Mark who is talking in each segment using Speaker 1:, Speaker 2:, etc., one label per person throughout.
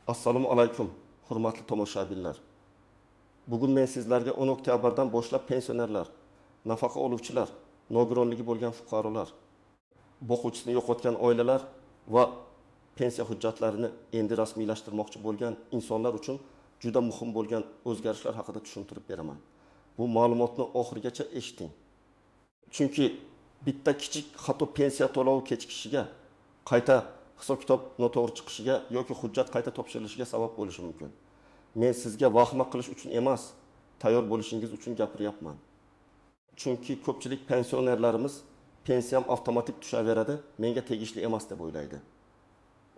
Speaker 1: Assalomu alaykum, hurmatli tomoshabinlar. Bugun men sizlarga 10 oktyabrdan boshlab pensionerlar, nafaqa oluvchilar, nogironligi bo'lgan fuqarolar, boquvchisini yo'qotgan oilalar va pensiya hujjatlarini endi rasmiylashtirmoqchi bo'lgan insonlar uchun juda muhim bo'lgan o'zgarishlar haqida tushuntirib beraman. Bu ma'lumotni oxirigacha eshiting. Chunki bitta kichik xato pensiya to'lovi kechikishiga, qayta hisob-kitob noto'g'ri chiqishiga yoki hujjat qayta topshirilishiga sabab bo'lishi mumkin. Men sizga vahima qilish uchun emas, tayyor bo'lishingiz uchun gapiryapman. Chunki ko'pchilik pensionerlarimiz pensiyam avtomatik tushaveradi, menga tegishli emas deb o'ylaydi.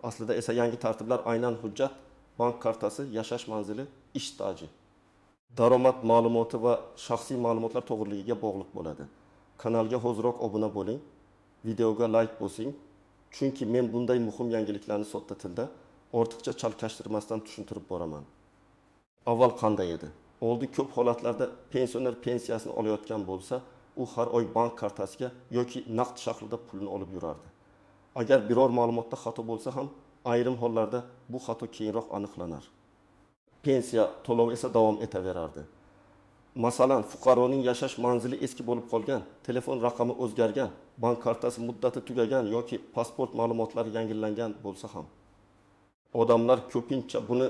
Speaker 1: Aslida esa yangi tartiblar aynan hujjat, bank kartasi, yashash manzili, ish staji, daromad ma'lumoti va shaxsiy ma'lumotlar to'g'riligiga bog'liq bo'ladi. Kanalga hoziroq obuna bo'ling, videoga like bosing. Chunki men bunday muhim yangiliklarni sodda tilda ortiqcha chalkashtirmasdan tushuntirib boraman. Avval qanday edi? Oldin ko'p holatlarda pensioner pensiyasini olayotgan bo'lsa, u har oy bank kartasiga yoki naqd shaklida pulni olib yurardi. Agar biror ma'lumotda xato bo'lsa ham, ayrim hollarda bu xato keyinroq aniqlanar. Pensiya to'lovi esa davom etaverardi. Masalan, fuqaroning yashash manzili eski bo'lib qolgan, telefon raqami o'zgargan, bank kartasi muddati tugagan yoki pasport ma'lumotlari yangilangan bo'lsa ham, odamlar ko'pincha buni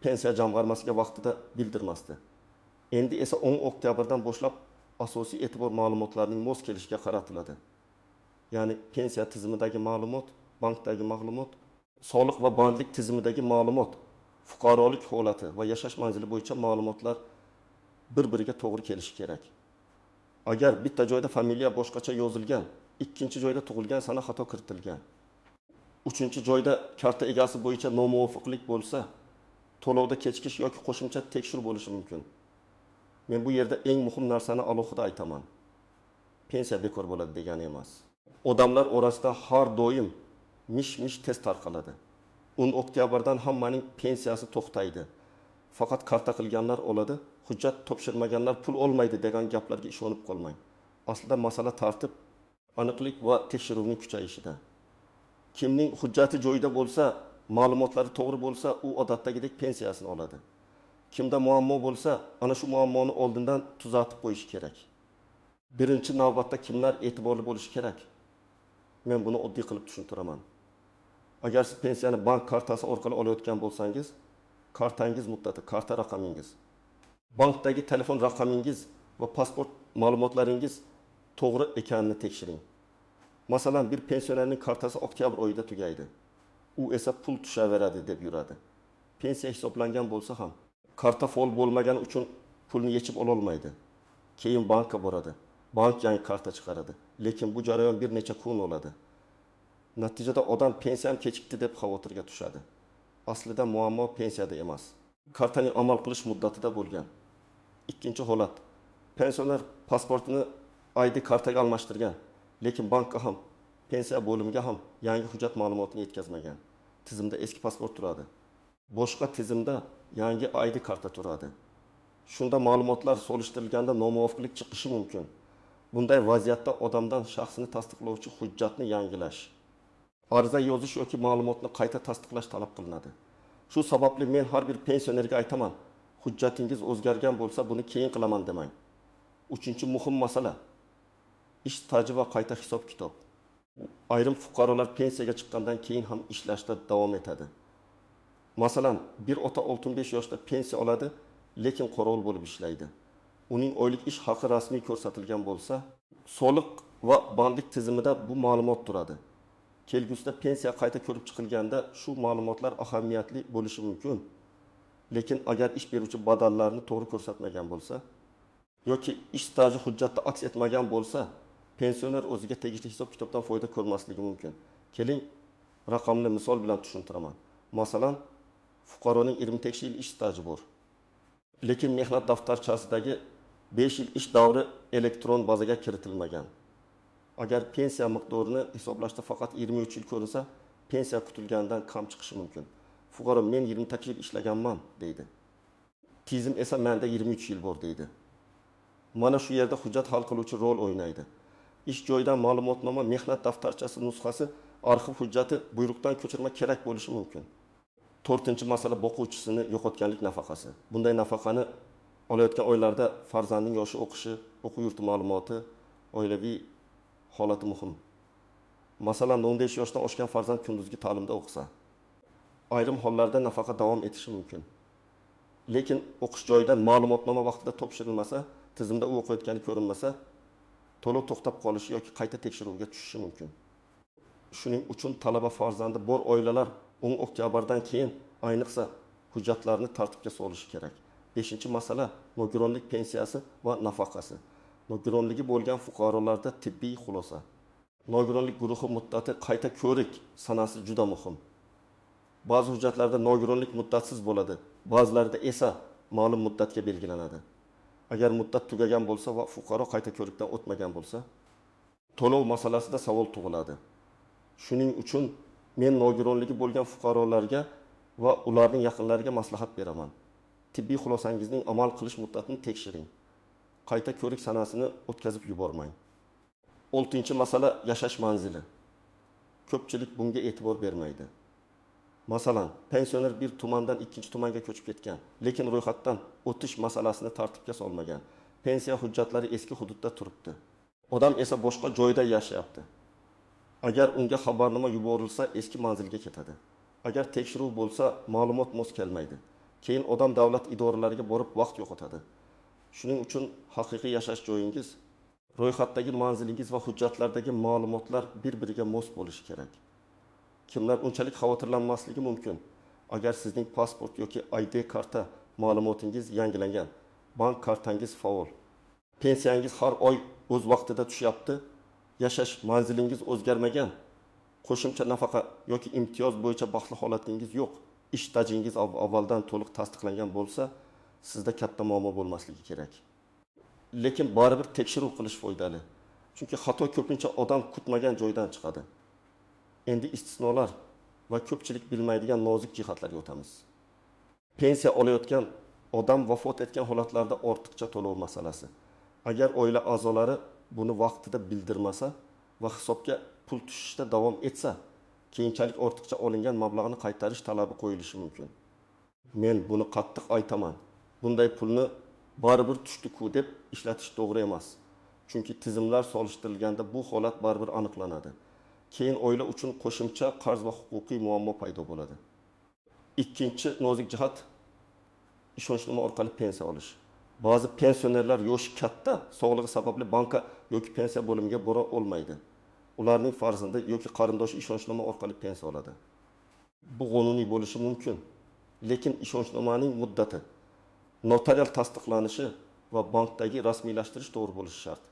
Speaker 1: pensiya jamg'armasiga vaqtida bildirmasdi. Endi esa 10 oktyabrdan boshlab asosiy e'tibor ma'lumotlarning mos kelishiga qaratiladi. Ya'ni pensiya tizimidagi ma'lumot, bankdagi ma'lumot, soliq va bandlik tizimidagi ma'lumot, fuqarolik holati va yashash manzili bo'yicha ma'lumotlar bir-biriga to'g'ri kelishi kerak. Agar bitta joyda familiya boshqacha yozilgan, ikkinchi joyda tug'ilgan sana xato kiritilgan, uchinchi joyda karta egasi bo'yicha nomuvofiqlik bo'lsa, to'lovda kechikish yoki qo'shimcha tekshiruv bo'lishi mumkin. Men bu yerda eng muhim narsani alohida aytaman. Pensiya bekor bo'ladi degani emas. Odamlar orasida har doim mish-mish tez tarqaladi. 10 oktyabrdan hammaning pensiyasi to'xtaydi. Faqat karta qilganlar oladi, hujjat topshirmaganlar pul olmaydi degan gaplarga ishonib qolmang. Aslida masala tartib, aniqlik va tekshiruvning kuchayishida. Kimning hujjati joyida bo'lsa, ma'lumotlari to'g'ri bo'lsa, u odatdagidek pensiyasini oladi. Kimda muammo bo'lsa, ana shu muammoni oldindan tuzatib qo'yish kerak. Birinchi navbatda kimlar e'tiborli bo'lishi kerak? Men buni oddiy qilib tushuntiraman. Agar siz pensiyani bank kartasi orqali olayotgan bo'lsangiz, kartangiz muddati, karta raqamingiz, bankdagi telefon raqamingiz va pasport ma'lumotlaringiz to'g'ri ekanini tekshiring. Masalan, bir pensionerning kartasi oktyabr oyida tugaydi. U esa pul tushaveradi deb yuradi. Pensiya hisoblangan bo'lsa ham, karta faol bo'lmagani uchun pulni yechib ola olmaydi. Keyin bankka boradi. Bank yangi karta chiqaradi. Lekin bu jarayon bir necha kun oladi. Natijada odam pensiyam kechikdi deb xavotirga tushadi. Aslida muammo pensiyada emas, kartaning amal qilish muddatida bo'lgan. Ikkinchi holat. Pensioner pasportini ID kartaga almashtirgan, lekin bankka ham, pensiya bo'limiga ham yangi hujjat ma'lumotini yetkazmagan. Tizimda eski pasport turadi. Boshqa tizimda yangi ID karta turadi. Shunda ma'lumotlar solishtirilganda nomuvofiqlik chiqishi mumkin. Bunday vaziyatda odamdan shaxsini tasdiqlovchi hujjatni yangilash, ariza yozish yoki ma'lumotni qayta tasdiqlash talab qilinadi. Shu sababli men har bir pensionerga aytaman, hujjatingiz o'zgargan bo'lsa, buni keyin qilaman demang. Uchinchi muhim masala, ish staji va qayta hisob-kitob. Ayrim fuqarolar pensiyaga chiqqandan keyin ham ishlashda davom etadi. Masalan, bir ota 65 yoshda pensiya oladi, lekin qorovul bo'lib ishlaydi. Uning oylik ish haqi rasmiy ko'rsatilgan bo'lsa, soliq va bandlik tizimida bu ma'lumot turadi. Kelgusida pensiya qayta ko'rib chiqilganda shu ma'lumotlar ahamiyatli bo'lishi mumkin. Lekin agar ish beruvchi badallarni to'g'ri ko'rsatmagan bo'lsa yoki ish staji hujjatda aks etmagan bo'lsa, pensioner o'ziga tegishli hisob-kitobdan foyda ko'rmasligi mumkin. Keling, raqamli misol bilan tushuntiraman. Masalan, fuqaroning 28 yil ish staji bor. Lekin mehnat daftarchasidagi 5 yil ish davri elektron bazaga kiritilmagan. Agar pensiya miqdorini hisoblashda faqat 23 yil ko'rinsa, pensiya kutilgandan kam chiqishi mumkin. Fuqaro men 28 yil ishlaganman deydi. Tizim esa menda 23 yil bor deydi. Mana shu yerda hujjat hal qiluvchi rol o'ynaydi. Ish joyidan ma'lumotnoma, mehnat daftarchasi nusxasi, arxiv hujjati, buyruqdan ko'chirma kerak bo'lishi mumkin. To'rtinchi masala boquvchisini yo'qotganlik nafaqasi. Bunday nafaqani olayotgan oylarda farzandning yoshi o'qishi, o'quv yurti ma'lumoti, oilaviy holati muhim. Masalan, 15 yoshdan oshgan farzand kunduzgi ta'limda o'qisa, ayrim hollarda nafaqa davom etishi mumkin. Lekin o'qish joyidan ma'lumotnoma vaqtida topshirilmasa, tizimda u o'qiyotgani ko'rinmasa, to'lov to'xtab qolishi yoki qayta tekshiruvga tushishi mumkin. Shuning uchun talaba farzandi bor oilalar 10 oktyabrdan keyin ayniqsa hujjatlarni tartibga solishi kerak. 5-masala nogironlik pensiyasi va nafaqasi. Nogironligi bo'lgan fuqarolarda tibbiy xulosa. Nogironlik guruhi muddati qayta ko'rik sanasi juda muhim. Ba'zi hujjatlarda nogironlik muddatsiz bo'ladi, ba'zilarida esa ma'lum muddatga belgilanadi. Agar muddat tugagan bo'lsa va fuqaro qayta ko'rikdan o'tmagan bo'lsa, to'lov masalasida savol tug'iladi. Shuning uchun men nogironligi bo'lgan fuqarolarga va ularning yaqinlariga maslahat beraman. Tibbiy xulosangizning amal qilish muddatini tekshiring. Qayta ko'rik sanasini o'tkazib yubormang. 6-masala yashash manzili. Ko'pchilik bunga e'tibor bermaydi. Masalan, pensioner bir tumandan ikkinchi tumanga ko'chib ketgan, lekin ro'yxatdan o'tish masalasini tartibga solmagan. Pensiya hujjatlari eski hududda turibdi. Odam esa boshqa joyda yashayapti. Agar unga xabarnoma yuborilsa, eski manzilga ketadi. Agar tekshiruv bo'lsa, ma'lumot mos kelmaydi. Keyin odam davlat idoralariga borib vaqt yo'qotadi. Shuning uchun haqiqiy yashash joyingiz, ro'yxatdagi manzilingiz va hujjatlardagi ma'lumotlar bir-biriga mos bo'lishi kerak. Kimlar unchalik xavotirlanmasligi mumkin. Agar sizning pasport yoki ID karta ma'lumotingiz yangilangan, bank kartangiz faol, pensiyangiz har oy o'z vaqtida tushyapti, yashash manzilingiz o'zgarmagan, qo'shimcha nafaqa yoki imtiyoz bo'yicha baxtli holatingiz yo'q, ish stajingiz avvaldan to'liq tasdiqlangan bo'lsa, sizda katta muammo bo'lmasligi kerak. Lekin baribir tekshiruv qilish foydali. Chunki xato ko'pincha odam kutmagan joydan chiqadi. Endi istisnolar va ko'pchilik bilmaydigan nozik jihatlarga o'tamiz. Pensiya olayotgan odam vafot etgan holatlarda ortiqcha to'lov masalasi. Agar oila a'zolari buni vaqtida bildirmasa va hisobga pul tushishda davom etsa, keyinchalik ortiqcha olingan mablag'ni qaytarish talabi qo'yilishi mumkin. Men buni qattiq aytaman. Bunday pulni baribir tushdi-ku deb ishlatish to'g'ri emas. Chunki tizimlar solishtirilganda bu holat baribir aniqlanadi. Keyin oila uchun qo'shimcha qarz va huquqiy muammo paydo bo'ladi. Ikkinchi nozik jihat ishonchnoma orqali pensiya olish. Ba'zi pensionerlar yoshi katta, sog'lig'i sababli banka yoki pensiya bo'limiga bora olmaydi. Ularning farzandi yoki qarindoshi ishonchnoma orqali pensiya oladi. Bu qonuniy bo'lishi mumkin, lekin ishonchnomaning muddati, notarial tasdiqlanishi va bankdagi rasmiylashtirish to'g'ri bo'lishi shart.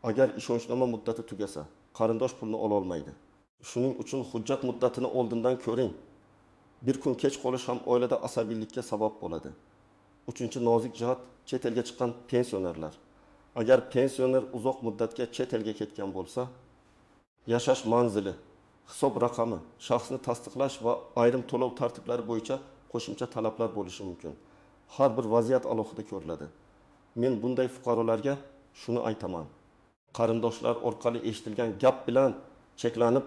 Speaker 1: Agar ishonchnoma muddati tugasa, qarindosh pulni ola olmaydi. Shuning uchun hujjat muddatini oldindan ko'ring. Bir kun kech qolish ham oilada asabiylikka sabab bo'ladi. 3-nozik jihat chet elga chiqqan pensionerlar. Agar pensioner uzoq muddatga chet elga ketgan bo'lsa, yashash manzili, hisob raqami, shaxsni tasdiqlash va ayrim to'lov tartiblari bo'yicha qo'shimcha talablar bo'lishi mumkin. Har bir vaziyat alohida ko'riladi. Men bunday fuqarolarga shuni aytaman. Qarindoshlar orqali eshitilgan gap bilan cheklanib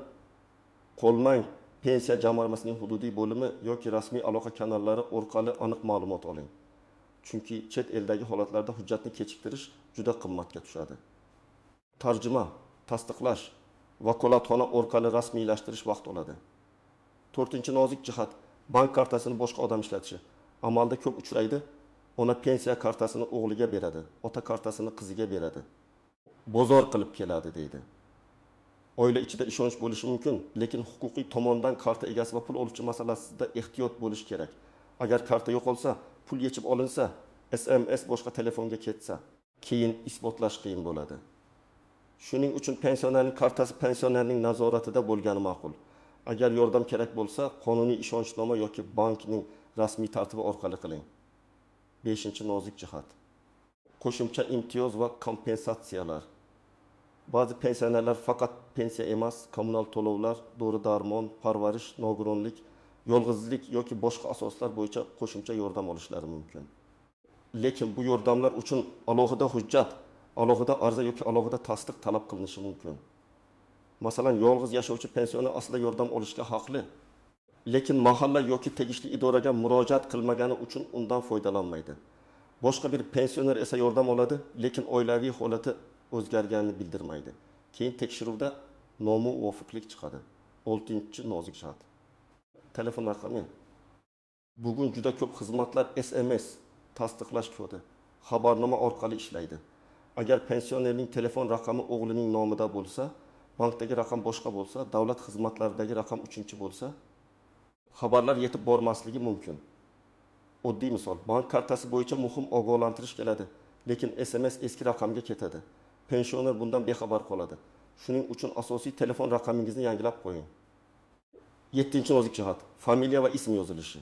Speaker 1: qolmang. Pensiya jamg'armasining hududiy bo'limi yoki rasmiy aloqa kanallari orqali aniq ma'lumot oling. Chunki chet eldagi holatlarda hujjatni kechiktirish juda qimmatga tushadi. Tarjima, tasdiqlash, vakolatxona orqali rasmiylashtirish vaqt oladi. 4-nozik jihat bank kartasini boshqa odam ishlatishi. Amalda ko'p uchraydi. Ona pensiya kartasini o'g'liga beradi, ota kartasini qiziga beradi. Bozor qilib keladi deydi. Oila ichida ishonch bo'lishi mumkin, lekin huquqiy tomondan karta egasi va pul oluvchi masalasida ehtiyot bo'lish kerak. Agar karta yo'qolsa, pul yechib olinsa, SMS boshqa telefonga ketsa, keyin isbotlash qiyin bo'ladi. Shuning uchun pensionerning kartasi pensionerning nazoratida bo'lgani ma'qul. Agar yordam kerak bo'lsa, qonuniy ishonchnoma yoki bankning rasmiy tartibi orqali qiling. 5-nozik jihat. Qo'shimcha imtiyoz va kompensatsiyalar. Ba'zi pensionerlar faqat pensiya emas, kommunal to'lovlar, dori-darmon, parvarish, nogironlik, yolg'izlik yoki boshqa asoslar bo'yicha qo'shimcha yordam olishlari mumkin. Lekin bu yordamlar uchun alohida hujjat, alohida ariza yoki alohida tasdiq talab qilinishi mumkin. Masalan, yolg'iz yashovchi pensioner aslida yordam olishga haqli. Lekin mahalla yoki tegishli idoraga murojaat qilmagani uchun undan foydalanmaydi. Boshqa bir pensioner esa yordam oladi, lekin oilaviy holati o'zgarganini bildirmaydi. Keyin tekshiruvda nomuvofiqlik chiqadi. 6-nozik jihat. Telefon raqami. Bugun juda ko'p xizmatlar SMS, tasdiqlash kodi, xabarnoma orqali ishlaydi. Agar pensionerning telefon raqami o'g'lining nomida bo'lsa, bankdagi raqam boshqa bo'lsa, davlat xizmatlaridagi raqam 3-chi bo'lsa, xabarlar yetib bormasligi mumkin. Oddiy misol, bank kartasi bo'yicha muhim ogohlantirish keladi, lekin SMS eski raqamga ketadi. Pensioner bundan bexabar qoladi. Shuning uchun asosiy telefon raqamingizni yangilab qo'ying. 7-nozik jihat, familiya va ism yozilishi.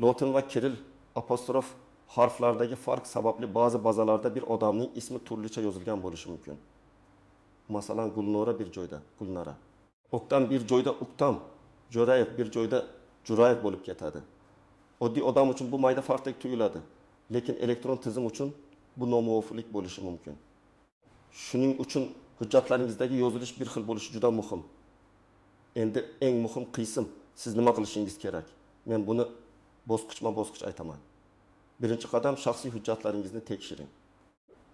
Speaker 1: Lotin va kiril apostrof harflardagi farq sababli ba'zi bazalarda bir odamning ismi turlicha yozilgan bo'lishi mumkin. Masalan, Gulnora bir joyda Gulnara. Oktam bir joyda Uktam, Jo'rayev bir joyda Jo'rayev bo'lib ketadi. Oddiy odam uchun bu mayda farqdek tuyuladi, lekin elektron tizim uchun bu nomuvofiqlik bo'lishi mumkin. Shuning uchun hujjatlaringizdagi yozilish bir xil bo'lishi juda muhim. Endi eng muhim qism, siz nima qilishingiz kerak? Men buni bosqichma-bosqich aytaman. Birinchi qadam, shaxsiy hujjatlaringizni tekshiring.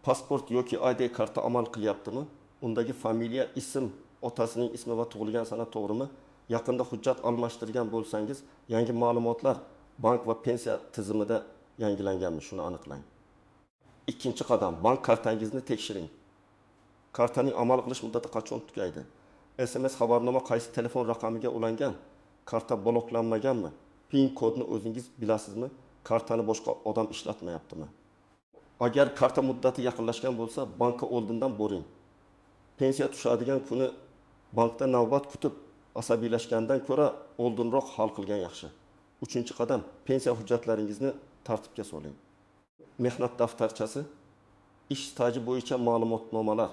Speaker 1: Pasport yoki ID karta amal qilyaptimi? Undagi familiya, ism, otasining ismi va tug'ilgan sana to'g'rimi? Yaqinda hujjat almashtirgan bo'lsangiz, yangi ma'lumotlar bank va pensiya tizimida yangilanganmi? Shuni aniqlang. Ikkinchi qadam, bank kartangizni tekshiring. Kartaning amal qilish muddati qachon tugaydi? SMS xabarnoma qaysi telefon raqamiga ulangan? Karta bloklanmaganmi? PIN kodni o'zingiz bilasizmi? Kartani boshqa odam ishlatmayaptimi? Agar karta muddati yaqinlashgan bo'lsa, bankka oldindan boring. Pensiya tushadigan kuni bankda navbat kutib asabiylashgandan ko'ra oldinroq hal qilgan yaxshi. 3-qadam, pensiya hujjatlaringizni tartibga soling. Mehnat daftarchasi, ish staji bo'yicha ma'lumotnomalar,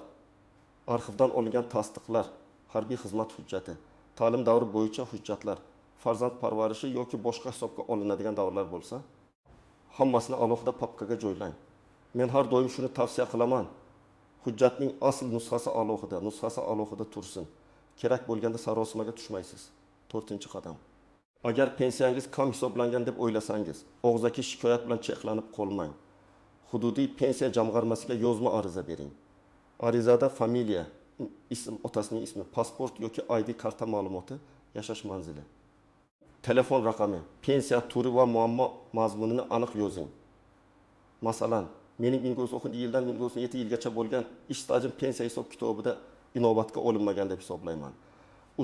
Speaker 1: arxivdan olingan tasdiqlar, harbiy xizmat hujjati, ta'lim davri bo'yicha hujjatlar, farzand parvarishi yoki boshqa hisobga olinadigan davrlar bo'lsa, hammasini alohida papkaga joylang. Men har doim shuni tavsiya qilaman. Hujjatning asl nusxasi alohida tursin. Kerak bo'lganda sarosimaga tushmaysiz. 4-qadam. Agar pensiyangiz kam hisoblangan deb o'ylasangiz, og'zaki shikoyat bilan cheklanib qolmang. Hududiy pensiya jamg'armasiga yozma ariza bering. Arizada familiya, ism, otasining ismi, pasport yoki ID karta ma'lumoti, yashash manzili, telefon raqami, pensiya turi va muammo mazmunini aniq yozing. Masalan, mening 1997 yildan 1997 yilgacha bo'lgan ish stajim pensiya hisob kitobida inobatga olinmagan deb hisoblayman.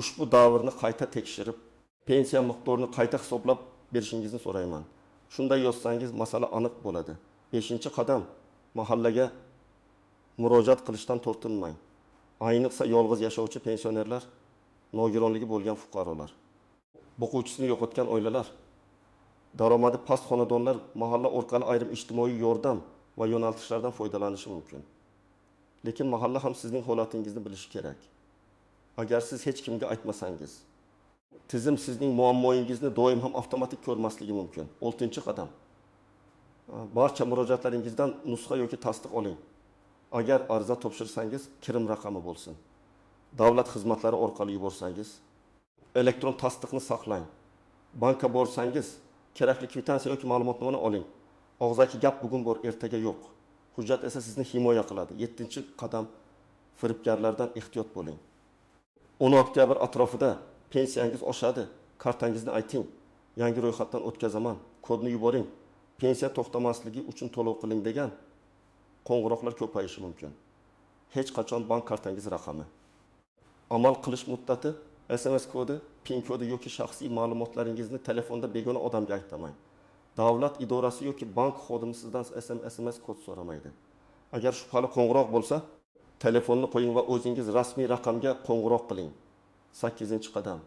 Speaker 1: Ushbu davrni qayta tekshirib, pensiya miqdorini qayta hisoblab berishingizni so'rayman. Shunday yozsangiz masala aniq bo'ladi. 5-qadam, mahallaga murojaat qilishdan tortinmang. Ayniqsa yolg'iz yashovchi pensionerlar, nogironligi bo'lgan fuqarolar, boquvchisini yo'qotgan oilalar, daromadi past xonadonlar mahalla orqali ayrim ijtimoiy yordam va yo'nalishlardan foydalanishi mumkin. Lekin mahalla ham sizning holatingizni bilishi kerak. Agar siz hech kimga aytmasangiz, tizim sizning muammoingizni doim ham avtomatik ko'rmasligi mumkin. 6-qadam. Barcha murojaatlaringizdan nusxa yoki tasdiq oling. Agar ariza topshirsangiz, kirim raqami bo'lsin. Davlat xizmatlari orqali yuborsangiz, elektron tasdiqni saqlang. Bankka borsangiz, kerakli kvitansiya yoki ma'lumotnomani oling. Og'zaki gap bugun bor, ertaga yo'q. Hujjat esa sizni himoya qiladi. 7-qadam, firibgarlardan ehtiyot bo'ling. 10 oktyabr atrofida pensiyangiz oshadi, kartangizni ayting. Yangi ro'yxatdan o'tkazaman, kodni yuboring. Pensiya to'xtamasligi uchun to'lov qiling degan qo'ng'iroqlar ko'payishi mumkin. Hech qachon bank kartangiz raqami, amal qilish muddati, SMS kodi, PIN kodi yoki shaxsiy ma'lumotlaringizni telefonda begona odamga aytmang. Davlat idorasi yoki bank xodimi sizdan SMS kod so'ramaydi. Agar shubhali qo'ng'iroq bo'lsa, telefonni qo'ying va o'zingiz rasmiy raqamga qo'ng'iroq qiling. 8-qadam.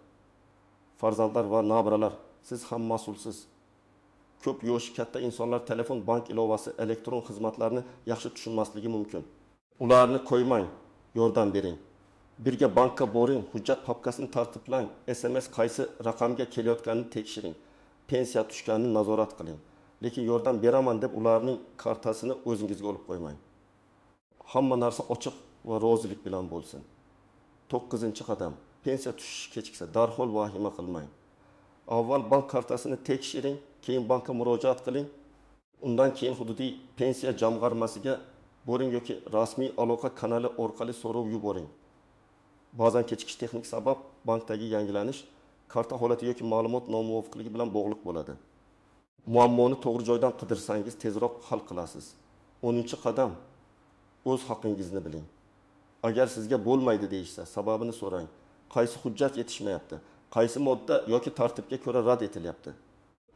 Speaker 1: Farzandlar va nabiralar, siz ham mas'ulsiz. Ko'p yoshi katta insonlar telefon, bank ilovasi, elektron xizmatlarni yaxshi tushunmasligi mumkin. Ularni qo'ymang, yordam bering. Birga bankka boring, hujjat papkasini tartiblang, SMS qaysi raqamga kelayotganini tekshiring. Pensiya tushganini nazorat qiling. Lekin yordam beraman deb ularning kartasini o'zingizga olib qo'ymang. Hamma narsa ochiq va rozilik bilan bo'lsin. 9-qadam. Pensiya tushishi kechiksa darhol vahima qilmang. Avval bank kartasini tekshiring, keyin bankka murojaat qiling. Undan keyin hududiy pensiya jamg'armasiga boring yoki rasmiy aloqa kanali orqali so'rov yuboring. Ba'zan kechikish texnik sabab bankdagi yangilanish karta holati yoki ma'lumot nomuvofiqligi bilan bog'liq bo'ladi. Muammoni to'g'ri joydan qidirsangiz tezroq hal qilasiz. 10-qadam o'z haqingizni biling. Agar sizga bo'lmaydi deyishsa, sababini so'rang. Qaysi hujjat yetishmayapti? Qaysi modda yoki tartibga ko'ra rad etilyapti?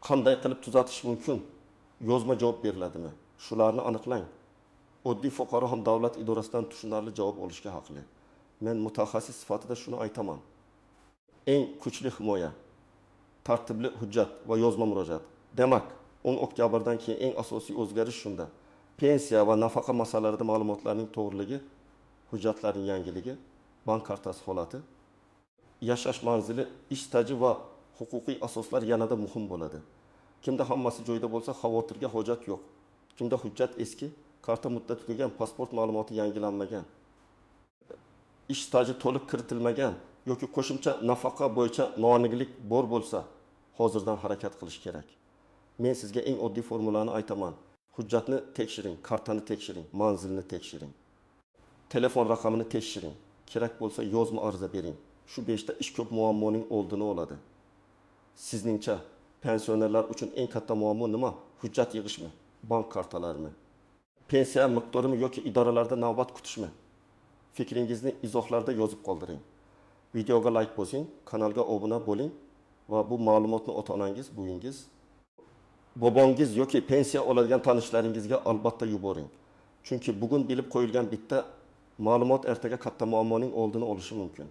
Speaker 1: Qanday qilib tuzatish mumkin? Yozma javob beriladimi? Shularni aniqlang. Oddiy fuqaro ham davlat idorasidan tushunarli javob olishga haqli. Men mutaxassis sifatida shuni aytaman. Eng kuchli himoya, tartibli hujjat va yozma murojaat. Demak, 10 oktyabrdan keyin eng asosiy o'zgarish shunda. Pensiya va nafaqa masalalarida ma'lumotlarning to'g'riligi, hujjatlarning yangiligi, bank kartasi holati, yashash manzili, ish staji va huquqiy asoslar yanada muhim bo'ladi. Kimda hammasi joyida bo'lsa, xavotirga hojat yo'q. Kimda hujjat eski, karta muddati tugagan, pasport ma'lumoti yangilanmagan, ish staji to'liq kiritilmagan yoki qo'shimcha nafaqa bo'yicha noaniqlik bor bo'lsa, hozirdan harakat qilish kerak. Men sizga eng oddiy formulani aytaman. Hujjatni tekshiring, kartani tekshiring, manzilni tekshiring. Telefon raqamini tekshiring. Kerak bo'lsa yozma ariza bering. Shu 5 ta ish ko'p muammoning oldini oladi. Sizningcha pensionerlar uchun eng katta muammo nima? Hujjat yig'ishmi? Bank kartalarimi? Pensiya miqdorimi yoki idoralarda navbat kutishmi? Fikringizni izohlarda yozib qoldiring. Videoga like bosing, kanalga obuna bo'ling va bu ma'lumotni ota-onangiz, buvinggiz, bobongiz yoki pensiya oladigan tanishlaringizga albatta yuboring. Chunki bugun bilib qo'yilgan bitta ma'lumot ertaga katta muammoning oldini olishi mumkin.